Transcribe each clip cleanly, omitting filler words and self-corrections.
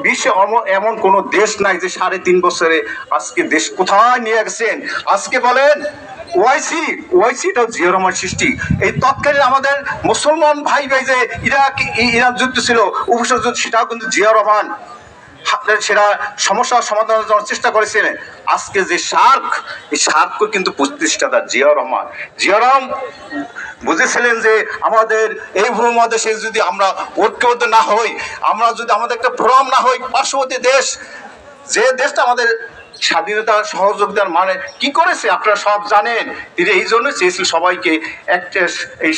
বিশ্বে এমন কোন দেশ নাই যে 3.5 বছরে আজকে দেশ কোথায় নিয়ে গেছেন। আজকে বলেন ওয়াইসিটা জিয়া রহমান সৃষ্টি, এই তৎকালীন আমাদের মুসলমান ভাই যে ইরাক যুদ্ধ ছিল, উপসার যুদ্ধ, সেটাও কিন্তু জিয়া রহমান সেটা সমস্যার সমাধানের জন্য চেষ্টা করেছিলেন। আজকে যে এই সার্ক কিন্তু প্রতিষ্ঠাতা জিয়া রহমান বুঝেছিলেন যে আমাদের এই ভূমধ্যদেশে যদি আমরা ঐক্যবদ্ধ না হই, আমরা যদি আমাদের একটা ভ্রম না হই, পার্শ্ববর্তী দেশ যে দেশটা আমাদের স্বাধীনতা সহযোগিতার মানে কি করেছে আপনারা সব জানেন। তিনি এই জন্য চেয়েছিল সবাইকে একটা এই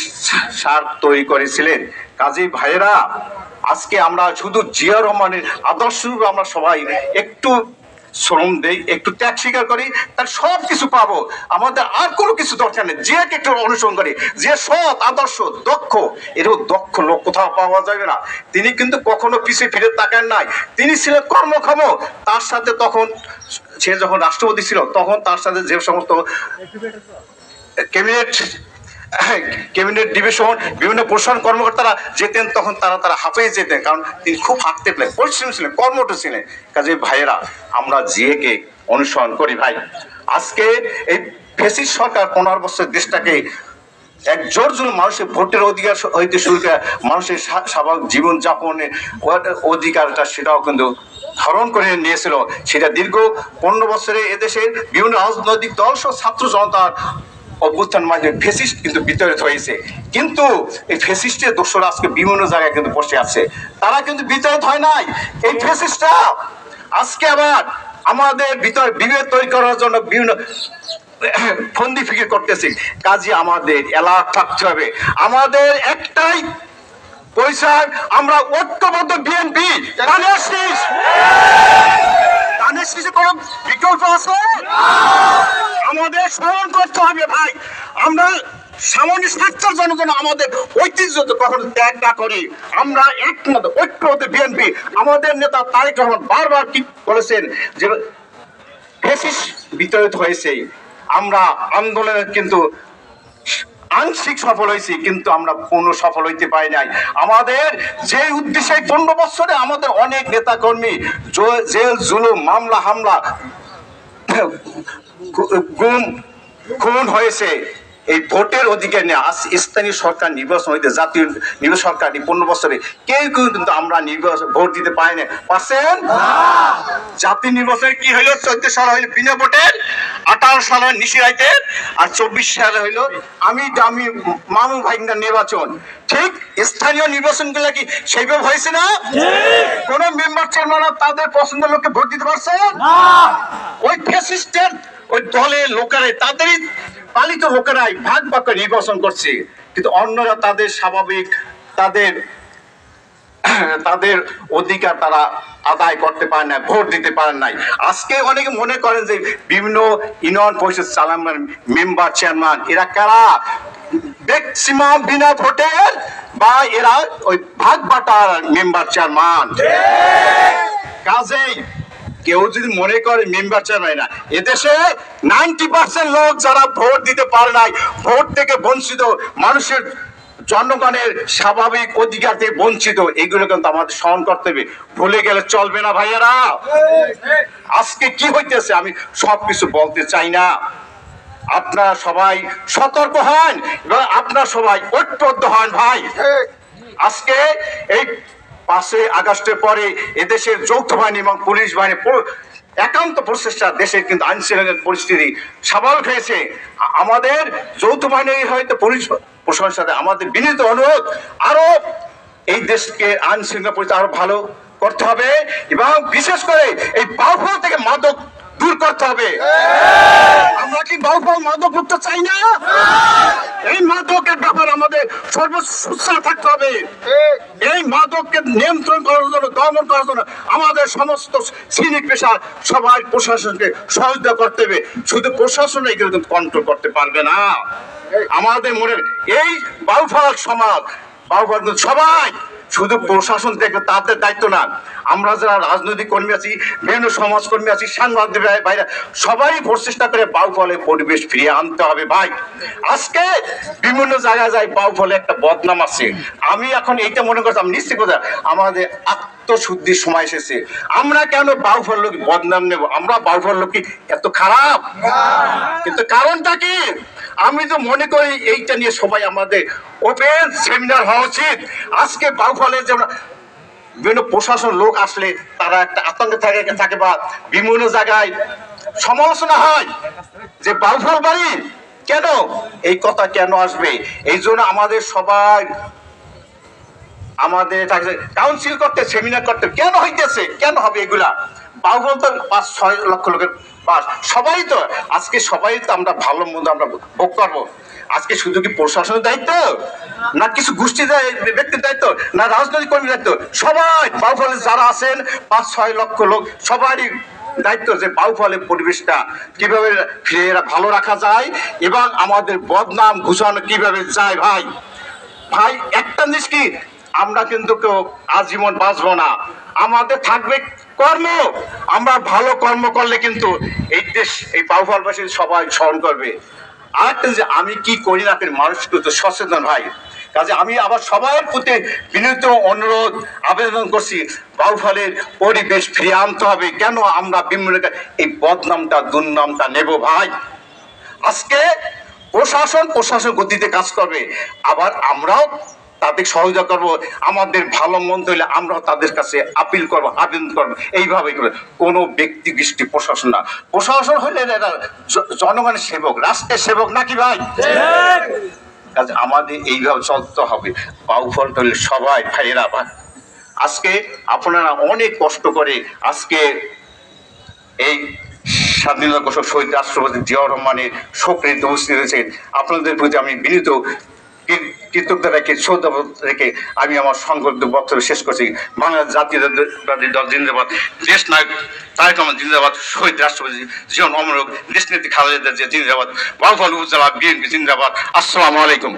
সার্ক তৈরি করেছিলেন। কাজী ভাইয়েরা, আজকে আমরা শুধু জিয়া রহমানের আদর্শ আমরা সবাই একটু শ্রম দেই, একটু ত্যাগ স্বীকার করি, তার সব কিছু পাবো। আমাদের আর কোনো কিছু দরকার নেই। যে একটু অনুসরণ করি, যে সৎ আদর্শ দক্ষ, এরও দক্ষ লোক কোথাও পাওয়া যাবে না। তিনি কিন্তু কখনো পিছিয়ে ফিরে তাকান নাই। তিনি ছিলেন কর্মক্ষম। তার সাথে তখন সে যখন রাষ্ট্রপতি ছিল, তখন তার সাথে যে সমস্ত ক্যাবিনেট ডিভিশন বিভিন্ন প্রশাসন কর্মকর্তারা যেতেন, তখন তারা হাঁপিয়ে যেতেন, কারণ তিনি খুব হাঁটতে পেলেন, পরিশ্রমী ছিলেন, কর্মঠ ছিলেন। কাজে ভাইয়েরা, আমরা জিএকে অনুসরণ করি ভাই। আজকে এই ফ্যাসিস্ট সরকার 15 বছর দেশটাকে এক জোর জন্য মানুষের ভোটের অধিকার হইতে শুরু করে মানুষের স্বাভাবিক জীবনযাপনের অধিকারটা সেটাও কিন্তু ধারণ করে নিয়েছিল। সেটা দীর্ঘ 15 বছরে এদেশের বিভিন্ন রাজনৈতিক দল সহ ছাত্র জনতার অভ্যুত্থান মাঝে ফ্যাসিস্ট কিন্তু বিতাড়িত হয়েছে। কিন্তু এই ফ্যাসিস্টের দোষরা আজকে বিভিন্ন জায়গায় কিন্তু বসে আছে, তারা কিন্তু বিতাড়িত হয় নাই। এই ফ্যাসিস্টরা আজকে আবার আমাদের ভিতর বিভেদ তৈরি করার জন্য বিভিন্ন ফন্দি ফিকির করতেছে। কাজে আমাদের এলাকা থাকতে হবে, আমাদের একটাই পরিচয়, আমরা ঐক্যবদ্ধ বিএনপি। কোন বিকল্প আছে? আমাদের স্মরণ করতে হবে ভাই, আমরা সামান্য স্বার্থের জন্য আমাদের ঐতিহ্য কখনো ত্যাগ না করি। আমরা একমত ঐক্যবদ্ধ বিএনপি। আমাদের নেতা তারেক রহমান বারবার কি বলেছেন যে ফ্যাসিস্ট বিতাড়িত হয়েছে, আমরা আন্দোলনের কিন্তু আংশিক সফল হয়েছি, কিন্তু আমরা পূর্ণ সফল হইতে পারি নাই। আমাদের যে উদ্দেশ্যে 15 বছরে আমাদের অনেক নেতা কর্মী জেল জুলুম মামলা হামলা গুম খুন হয়েছে, এই ভোটের অধিকার নিয়ে আজ স্থানীয় সরকার নির্বাচন হইতে জাতীয় নির্বাচন সরকার 15 বছরে কেউ কিন্তু আমরা ভোট দিতে পারি না। পারছেন? জাতীয় নির্বাচনে কি হইলো? 14 সাল হইলো বিনা ভোটের, 18 সাল হয় নিশিরাইতের, আর 24 সালে হইলো আমি মামু ভাইঙ্গা নির্বাচন। ঠিক স্থানীয় নির্বাচন গুলা কি সেইভাবে হয়েছে না? কোন মেম্বার চেয়ারম্যান তাদের পছন্দের লোককে ভোট দিতে পারছে না। ওই ফ্যাসিস্টের ওই দলের লোকেরাই, তাদেরই পালিত লোকেরাই ভাগ ভাগ করে নির্বাচন করছে, কিন্তু অন্যরা তাদের স্বাভাবিক তাদের অধিকার তারা আদায় করতে পারেন না, ভোট দিতে পারেন নাই। আজকে অনেকে মনে করেন যে বিভিন্ন ইউনিয়ন পরিষদ চালানোর মেম্বার চেয়ারম্যান এরা কারা? ম্যাক্সিমাম বিনা ভোটের বা এরা ওই ভাগ বাটার মেম্বার চেয়ারম্যান। কাজেই কেউ যদি মনে করে মেম্বার চেয়ারম্যান না, এদেশে 90% লোক যারা ভোট দিতে পারে নাই, ভোট থেকে বঞ্চিত, মানুষের জনগণের স্বাভাবিক অধিকার থেকে বঞ্চিত, এগুলো কিন্তু আমাদের স্মরণ করতে হবে, ভুলে গেলে চলবে না ভাইয়েরা। আজকে কি হইতেছে আমি সবকিছু বলতে চাই না, আপনারা সবাই সতর্ক হন এবং আপনারা সবাই ঐক্যবদ্ধ হন ভাই। আজকে এই 5 আগস্টের পরে এদেশের যৌথ বাহিনী এবং পুলিশ বাহিনী একান্ত প্রচেষ্টা দেশের কিন্তু আইন শৃঙ্খলার পরিস্থিতি স্বাভাবিক হয়েছে। আমাদের যৌথ বাহিনী হয়তো পুলিশ প্রশাসনের সাথে আমাদের বিনীত অনুরোধ, আরো এই দেশকে আইন শৃঙ্খলা পরিস্থিতি আরো ভালো করতে হবে এবং বিশেষ করে এই বাউফল থেকে মাদক দূর করতে হবে। আমরা কি বাউফল মাদক মুক্ত চাই না? এই মাদকের ব্যাপারে আমাদের সর্বোচ্চ থাকতে হবে। এই মাদককে নিয়ন্ত্রণ করার জন্য, দমন করার জন্য আমাদের সমস্ত শ্রেণী পেশা সবাই প্রশাসনকে সহযোগিতা করতে হবে। শুধু প্রশাসন এগুলো কিন্তু কন্ট্রোল করতে পারবে না। আমাদের মনে এই বাউফল সমাজ, বাউফল সবাই শুধু প্রশাসন দেখবে তাদের দায়িত্ব না। আমরা যারা রাজনৈতিক কর্মী আছি, বিভিন্ন সমাজকর্মী আছি, সাংবাদিক ভাইরা সবাই প্রচেষ্টা করে বাউফলে পরিবেশ ফিরিয়ে আনতে হবে ভাই। আজকে বিভিন্ন জায়গায় যাই বাউফলে একটা বদনাম আছে। আমি এখন এইটা মনে করছি, আমি নিশ্চিত কথা আমাদের আত্মশুদ্ধির সময় এসেছে। আমরা কেন বাউফল লোক বদনাম নেব? আমরা বাউফল লোক কি এত খারাপ? কিন্তু কারণটা কি? আমি তো মনে করি এইটা নিয়ে সবাই আমাদের ওপেন সেমিনার হওয়া উচিত। আজকে বাউফলের যেমন বিভিন্ন প্রশাসন লোক আসলে তারা একটা আতঙ্কে থাকে বা বিভিন্ন জায়গায় সমালোচনা হয় যে বাউফল বাড়ি কেন, এই কথা কেন আসবে? এই জন্য আমাদের সবাই আমাদের কাউন্সিল করতে, সেমিনার করতে, কেন হইতেছে, কেন হবে এগুলা? বাউফল তো 5-6 লক্ষ লোকের বাস, সবাই তো আজকে সবাই তো আমরা ভালো মন্দ আমরা ভোগ করবো। আজকে শুধু কি প্রশাসনের দায়িত্ব, না কিছু গোষ্ঠী ব্যক্তির দায়িত্ব, না রাজনৈতিক কর্মীর দায়িত্ব? সবাই বাউফলে যারা আছেন 5-6 লক্ষ লোক সবারই দায়িত্ব যে বাউফলের পরিবেশটা কিভাবে ফিরে ভালো রাখা যায় এবং আমাদের বদনাম ঘুষানো কিভাবে যায়। ভাই ভাই একটা জিনিস কি, আমরা কিন্তু কেউ আজীবন বাঁচবো না, আমাদের থাকবে কর্ম। আমরা ভালো কর্ম করলে কিন্তু এই দেশ, এই বাউফলবাসী সবাই স্মরণ করবে। আরেকটা যে আমি কি করি না করি, মানুষ কিন্তু সচেতন ভাই। কাজে আমি আবার সবার প্রতি বিনীত অনুরোধ আবেদন করছি, বাউফলের পরিবেশ ফিরিয়ে আনতে হবে। কেন আমরা বিভিন্ন এই বদনামটা দুর্নামটা নেব ভাই? আজকে প্রশাসন গতিতে কাজ করবে, আবার আমরাও তাদের সহযোগিতা করব। আমাদের ভালো মন্দ হইলে আমরাও তাদের কাছে আপিল করবো, আবেদন করবো। এইভাবে কোনো ব্যক্তি গোষ্ঠী প্রশাসন না, প্রশাসন হইলে এরা জনগণের সেবক, রাষ্ট্রের সেবক নাকি ভাই? কাজে আমাদের এইভাবে চলতে হবে। বাউফল হইলে সবাই ভাইয়েরা ভাই, আজকে আপনারা অনেক কষ্ট করে আজকে এই স্বাধীনতা ঘোষক শহীদ রাষ্ট্রপতি জিয়াউর রহমানের শোকৃত উপস্থিত হয়েছেন। আপনাদের প্রতি আমি বিনীত কৃতজ্ঞতা রেখে, শ্রদ্ধা রেখে আমি আমার সংক্ষিপ্ত বক্তব্য শেষ করছি। বাংলাদেশ জাতীয়তাবাদী দল জিন্দাবাদ, দেশ নায়ক তারেক রহমান জিন্দাবাদ, শহীদ রাষ্ট্রপতি জিয়াউর রহমান, দেশ নেত্রী খালেদা জিয়া জিন্দাবাদ, বাউফল উপজেলা বিএনপি জিন্দাবাদ। আসসালামু আলাইকুম।